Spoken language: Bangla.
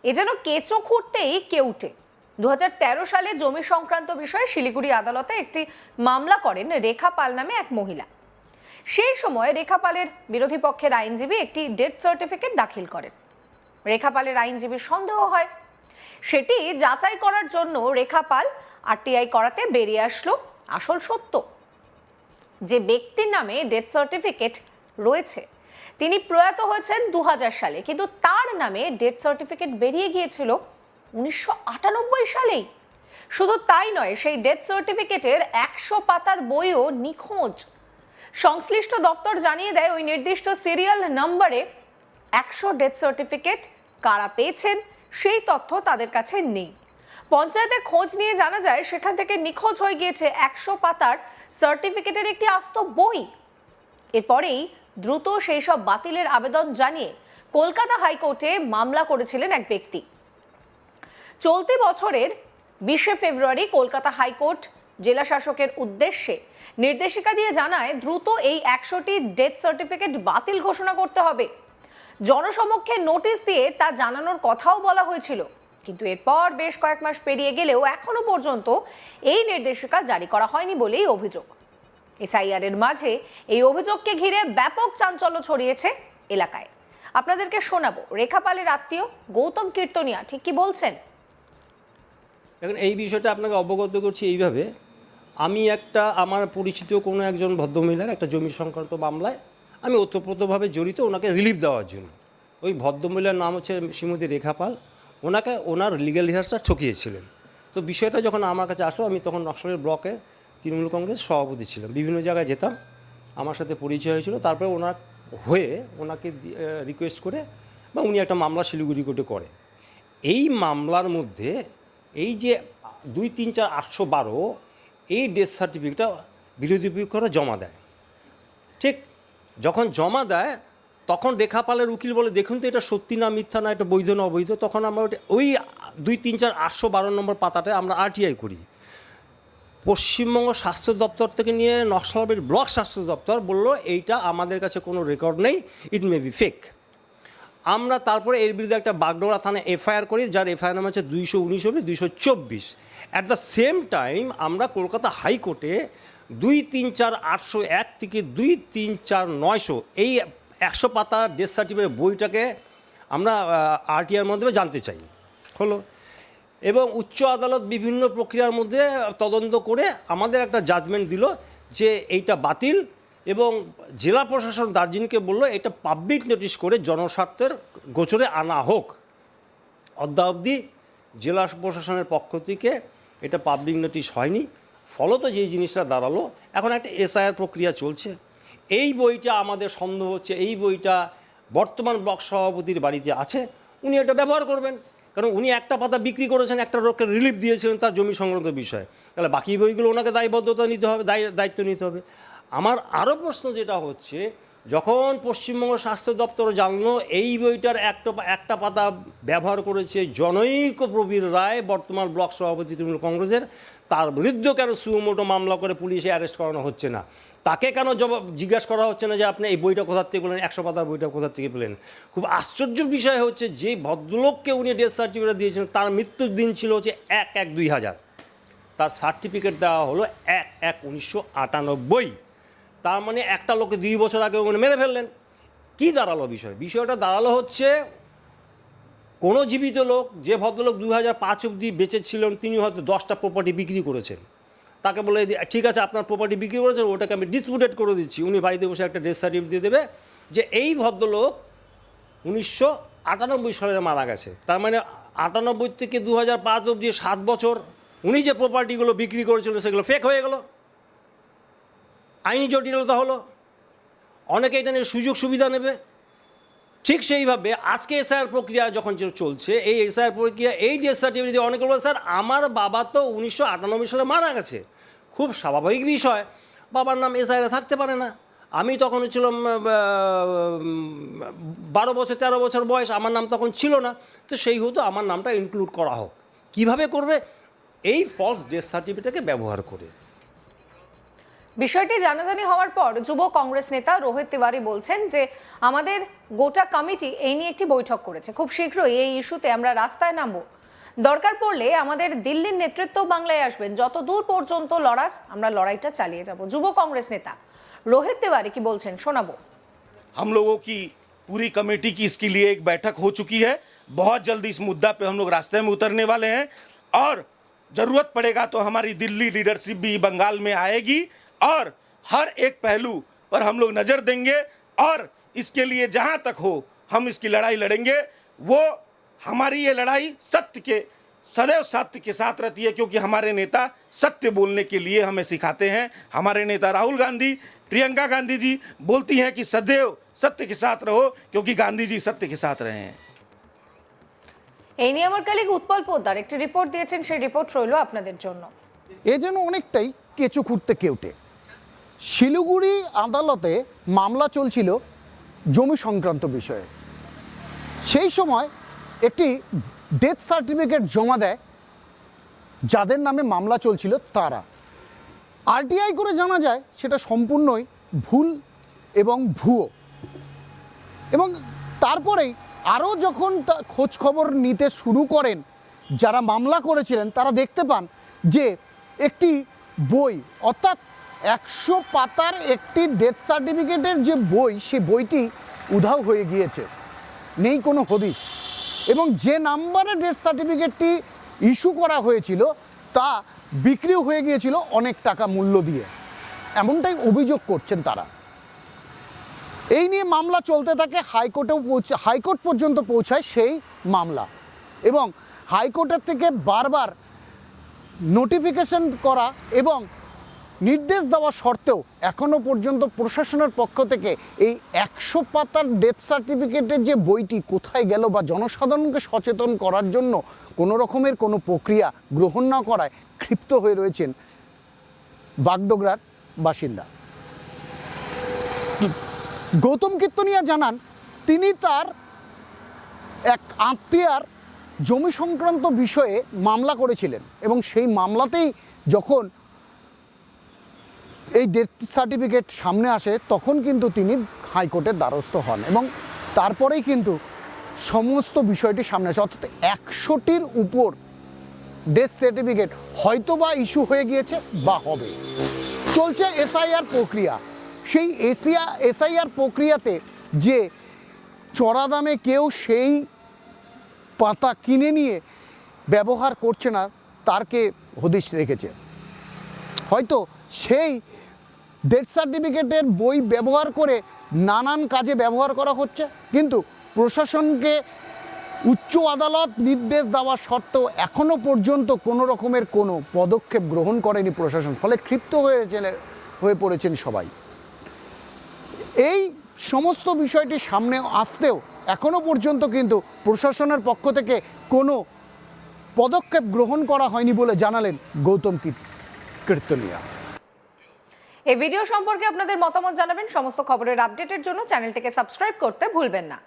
এ যেন কেঁচো খুঁড়তেই কেউটে। 2013 সালে জমি সংক্রান্ত বিষয়ে শিলিগুড়ি আদালতে একটি মামলা করেন রেখা পাল নামে এক মহিলা। সেই সময় রেখা পালের বিরোধী পক্ষের আইনজীবী একটি ডেথ সার্টিফিকেট দাখিল করেন। রেখা পালের আইনজীবীর সন্দেহ হয়, সেটি যাচাই করার জন্য রেখা পাল আরটিআই করাতে বেরিয়ে আসলো আসল সত্য। যে ব্যক্তির নামে ডেথ সার্টিফিকেট রয়েছে তিনি প্রয়াত হয়েছেন 2000 সালে, কিন্তু তার নামে ডেথ সার্টিফিকেট বেরিয়ে গিয়েছিল 1998 সালেই। শুধু তাই নয়, সেই ডেথ সার্টিফিকেটের 100 পাতার বইও নিখোঁজ। সংশ্লিষ্ট দপ্তর জানিয়ে দেয় ওই নির্দিষ্ট সিরিয়াল নম্বরে 100 ডেথ সার্টিফিকেট কারা পেয়েছেন সেই তথ্য তাদের কাছে নেই। পঞ্চায়েতে খোঁজ নিয়ে জানা যায় সেখান থেকে নিখোঁজ হয়ে গিয়েছে 100 পাতার সার্টিফিকেটের একটি আস্ত বই। এরপরেই দ্রুত সেই সব বাতিলের আবেদন জানিয়ে কলকাতা হাইকোর্টে মামলা করেছিলেন এক ব্যক্তি। চলতি বছরের 20 ফেব্রুয়ারি কলকাতা হাইকোর্ট জেলা শাসকের উদ্দেশ্যে নির্দেশিকা দিয়ে জানায় দ্রুত এই 100টি ডেথ সার্টিফিকেট বাতিল ঘোষণা করতে হবে। জনসমক্ষে নোটিশ দিয়ে তা জানানোর কথাও বলা হয়েছিল, কিন্তু এরপর বেশ কয়েক মাস পেরিয়ে গেলেও এখনো পর্যন্ত এই নির্দেশিকা জারি করা হয়নি বলেই অভিযোগ। এসআইআর এর মাঝে এই অভিযোগকে ঘিরে ব্যাপক চাঞ্চল্য ছড়িয়েছে এলাকায়। আপনাদেরকে শোনাবো রেখা পালের আত্মীয় গৌতম কীর্তনিয়া ঠিক কি বলছেন। এখন এই বিষয়টা আপনাকে অবগত করছি এইভাবে, আমি আমার পরিচিত কোনো একজন ভদ্রমহিলার একটা জমি সংক্রান্ত মামলায় আমি ওতপ্রোতভাবে জড়িত, ওনাকে রিলিফ দেওয়ার জন্য। ওই ভদ্রমহিলার নাম হচ্ছে শ্রীমতী রেখা পাল। ওনার লিগ্যাল রিহার্সটা ঠকিয়েছিলেন। তো বিষয়টা যখন আমার কাছে আসলো, আমি তখন নকশালের ব্লকে তৃণমূল কংগ্রেস সভাপতি ছিলাম, বিভিন্ন জায়গায় যেতাম, আমার সাথে পরিচয় হয়েছিল। তারপরে ওনাকে রিকোয়েস্ট করে বা উনি একটা মামলা শিলিগুড়ি কোর্টে করে। এই মামলার মধ্যে এই যে 2, 3, 4, 812 এই ডেথ সার্টিফিকেটটা বিরোধী পক্ষরা জমা দেয়। ঠিক যখন জমা দেয় তখন রেখা পালের উকিল বলে, দেখুন তো এটা সত্যি না মিথ্যা, না এটা বৈধ না অবৈধ। তখন আমরা ওই 2, 3, 4, 812 নম্বর পাতাটায় আমরা আরটিআই করি। পশ্চিমবঙ্গ স্বাস্থ্য দপ্তর থেকে নিয়ে নকশালবাড়ির ব্লক স্বাস্থ্য দপ্তর বলল এইটা আমাদের কাছে কোনো রেকর্ড নেই, ইট মে বি ফেক। আমরা তারপরে এর বিরুদ্ধে একটা বাগডোগরা থানায় এফআইআর করি, যার এফআইআর নাম হচ্ছে 219 224। অ্যাট দ্য সেম টাইম আমরা কলকাতা হাইকোর্টে 2, 3, 4, 801 থেকে 2, 3, 4, 900 এই 100 পাতা ডেথ সার্টিফিকেট বইটাকে আমরা আরটিআইয়ের মাধ্যমে জানতে চাই হলো। এবং উচ্চ আদালত বিভিন্ন প্রক্রিয়ার মধ্যে তদন্ত করে আমাদের একটা জাজমেন্ট দিল যে এইটা বাতিল, এবং জেলা প্রশাসন দার্জিলিংকে বলল এটা পাবলিক নোটিশ করে জনস্বার্থের গোচরে আনা হোক। অদ্যাবধি জেলা প্রশাসনের পক্ষ থেকে এটা পাবলিক নোটিশ হয়নি। ফলত যেই জিনিসটা দাঁড়ালো, এখন একটা এসআইআর প্রক্রিয়া চলছে। এই বইটা আমাদের সন্দেহ হচ্ছে এই বইটা বর্তমান ব্লক সভাপতির বাড়িতে আছে, উনি এটা ব্যবহার করবেন। কারণ উনি একটা পাতা বিক্রি করেছেন, একটা লোককে রিলিফ দিয়েছিলেন তার জমি সংক্রান্ত বিষয়ে, তাহলে বাকি বইগুলো ওনাকে দায়বদ্ধতা নিতে হবে, দায়িত্ব নিতে হবে। আমার আরও প্রশ্ন যেটা হচ্ছে, যখন পশ্চিমবঙ্গ স্বাস্থ্য দপ্তর জানলো এই বইটার একটা পাতা ব্যবহার করেছে জনৈক প্রবীর রায়, বর্তমান ব্লক সভাপতি তৃণমূল কংগ্রেসের, তার বিরুদ্ধে কেন সুমোটো মামলা করে পুলিশে অ্যারেস্ট করানো হচ্ছে না? তাকে কেন জিজ্ঞাসা করা হচ্ছে না যে আপনি এই বইটা কোথার থেকে পেলেন, 100 পাতার বইটা কোথার থেকে পেলেন? খুব আশ্চর্য বিষয় হচ্ছে, যে ভদ্রলোককে উনি ডেথ সার্টিফিকেট দিয়েছেন তার মৃত্যুর দিন ছিল হচ্ছে 1/1/2000, তার সার্টিফিকেট দেওয়া হলো 1/1/1998। তার মানে একটা লোককে 2 বছর আগে ওখানে মেরে ফেললেন। কি দাঁড়ালো বিষয়টা দাঁড়ালো হচ্ছে, কোনো জীবিত লোক, যে ভদ্রলোক 2005 অবধি বেঁচে ছিলেন, তিনি হয়তো 10টা প্রপার্টি বিক্রি করেছেন। তাকে বলে ঠিক আছে আপনার প্রপার্টি বিক্রি করেছেন, ওটাকে আমি ডিসপুটেড করে দিচ্ছি। উনি বাড়িতে বসে একটা ডেথ সার্টিফিকেট দিয়ে দেবে যে এই ভদ্রলোক 1998 সালে মারা গেছে। তার মানে 98 থেকে 2005 অবধি 7 বছর উনি যে প্রপার্টিগুলো বিক্রি করেছিল সেগুলো ফেক হয়ে গেল। আইনি জটিলতা হলো, অনেকে এটা নিয়ে সুযোগ সুবিধা নেবে। ঠিক সেইভাবে আজকে এসআইআর প্রক্রিয়া যখন চলছে, এই এসআইআর প্রক্রিয়া এই ডেথ সার্টিফিকেট দিয়ে অনেকে বলে, স্যার আমার বাবা তো 1998 সালে মারা গেছে। খুব স্বাভাবিক বিষয়, বাবার নাম এসআইআর থাকতে পারে না। আমি তখন ছিলাম 12 বছর 13 বছর বয়স, আমার নাম তখন ছিল না, তো সেই হতো আমার নামটা ইনক্লুড করা হোক। কিভাবে করবে? এই ফলস ডেথ সার্টিফিকেটকে ব্যবহার করে। বিষয়টি জানাজানি হওয়ার পর যুব কংগ্রেস নেতা রোহিত তিওয়ারি বলছেন যে আমাদের গোটা কমিটি এই নিয়ে একটি বৈঠক করেছে, খুব শীঘ্রই এই ইস্যুতে আমরা রাস্তায় নামবো, দরকার পড়লে আমাদের দিল্লির নেতৃত্ব বাংলায় আসবেন, যত দূর পর্যন্ত লড়ার আমরা লড়াইটা চালিয়ে যাব। যুব কংগ্রেস নেতা रोहित तिवारी की बोलছেন শোনাবো। हम लोगों की पूरी कमेटी की इसके लिए एक बैठक हो चुकी है। बहुत जल्दी इस मुद्दा पे हम लोग रास्ते में उतरने वाले हैं और ज़रूरत पड़ेगा तो हमारी दिल्ली लीडरशिप भी बंगाल में आएगी और हर एक पहलू पर हम लोग नज़र देंगे और इसके लिए जहाँ तक हो हम इसकी लड़ाई लड़ेंगे। वो हमारी ये लड़ाई सत्य के सदैव सत्य के साथ रहती है, क्योंकि हमारे नेता सत्य बोलने के लिए हमें सिखाते हैं। हमारे नेता राहुल गांधी, प्रियंका गांधी जी बोलती हैं कि सदैव सत्य के साथ रहो, क्योंकि गांधी जी सत्य के साथ रहे हैं। এই নিয়ে আমার কলিগ উৎপল পোদ্দার একটি রিপোর্ট দিয়েছেন, সেই রিপোর্ট রইল আপনাদের জন্য। এ যেন অনেকটাই কেঁচো খুঁড়তে কেউটে। শিলিগুড়ি আদালতে মামলা চলছিল জমি সংক্রান্ত বিষয়ে। সেই সময় একটি ডেথ সার্টিফিকেট জমা দেয় যাদের নামে মামলা চলছিল তারা। আরটিআই করে জানা যায় সেটা সম্পূর্ণই ভুল এবং ভুয়ো। এবং তারপরেই আরও যখন খোঁজ খবর নিতে শুরু করেন যারা মামলা করেছিলেন, তারা দেখতে পান যে একটি বই, অর্থাৎ 100 পাতার একটি ডেথ সার্টিফিকেটের যে বই, সে বইটি উধাও হয়ে গিয়েছে, নেই কোনো হদিশ। এবং যে নাম্বারে ডেথ সার্টিফিকেটটি ইস্যু করা হয়েছিল তা বিক্রি হয়ে গিয়েছিল অনেক টাকা মূল্য দিয়ে, এমনটাই অভিযোগ করছেন তারা। এই নিয়ে মামলা চলতে থাকে, হাইকোর্ট পর্যন্ত পৌঁছায় সেই মামলা। এবং হাইকোর্টের থেকে বারবার নোটিফিকেশন করা এবং নির্দেশ দেওয়া সত্ত্বেও এখনও পর্যন্ত প্রশাসনের পক্ষ থেকে এই 100 পাতার ডেথ সার্টিফিকেটের যে বইটি কোথায় গেল বা জনসাধারণকে সচেতন করার জন্য কোনো রকমের কোনো প্রক্রিয়া গ্রহণ না করায় ক্ষিপ্ত হয়ে রয়েছেন বাগডোগরার বাসিন্দা। গৌতম কীর্তনিয়া জানান তিনি তার এক আত্মীয়ার জমি সংক্রান্ত বিষয়ে মামলা করেছিলেন এবং সেই মামলাতেই যখন এই ডেথ সার্টিফিকেট সামনে আসে তখন কিন্তু তিনি হাইকোর্টের দ্বারস্থ হন এবং তারপরেই কিন্তু সমস্ত বিষয়টি সামনে আসে। অর্থাৎ 100টির উপর ডেথ সার্টিফিকেট হয়তো বা ইস্যু হয়ে গিয়েছে বা হবে। চলছে এসআইআর প্রক্রিয়া। সেই এসআইআর প্রক্রিয়াতে যে চড়া দামে কেউ সেই পাতা কিনে নিয়ে ব্যবহার করছে না তারকে হদিশ রেখেছে। হয়তো সেই ডেথ সার্টিফিকেটের বই ব্যবহার করে নানান কাজে ব্যবহার করা হচ্ছে, কিন্তু প্রশাসনকে উচ্চ আদালত নির্দেশ দেওয়া সত্ত্বেও এখনও পর্যন্ত কোনো রকমের কোনো পদক্ষেপ গ্রহণ করেনি প্রশাসন। ফলে ক্ষিপ্ত হয়ে পড়েছেন সবাই। এই সমস্ত বিষয়টি সামনে আসতেও এখনও পর্যন্ত কিন্তু প্রশাসনের পক্ষ থেকে কোনো পদক্ষেপ গ্রহণ করা হয়নি বলে জানালেন গৌতম কীর্তনিয়া। এই ভিডিও সম্পর্কে আপনাদের মতামত জানাবেন। সমস্ত খবরের আপডেটের জন্য চ্যানেলটিকে সাবস্ক্রাইব করতে ভুলবেন না।